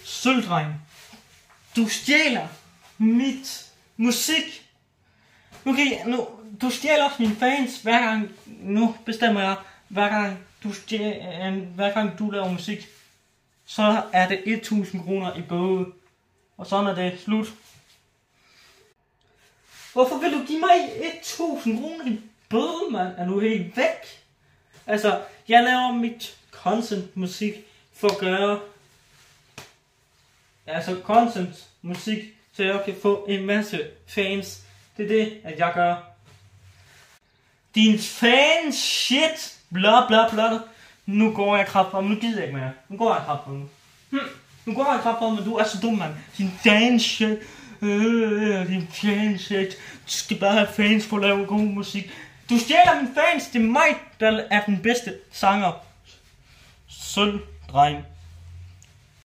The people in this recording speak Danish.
Sølvdreng. Du stjæler mit musik. Du stjæler også mine fans hver gang. Nu bestemmer jeg, hver gang du laver musik, så er det 1000 kroner i bøde. Og sådan er det slut. Hvorfor vil du give mig 1000 kroner i bøde, mand? Er du helt væk? Altså, jeg laver mit content musik for at gøre... Altså, content musik, så jeg kan få en masse fans. Det er det, at jeg gør. Din fans shit, bla bla bla. Nu går jeg kraftedeme, nu gider jeg ikke mere. Nu går jeg kraftedeme. Nu går jeg kraftedeme, du er så dum, mand. Din fans shit. Din fans shit. Du skal bare have fans for at lave god musik. Du stjæler mine fans, det er mig, der er den bedste sanger. Sølvdreng.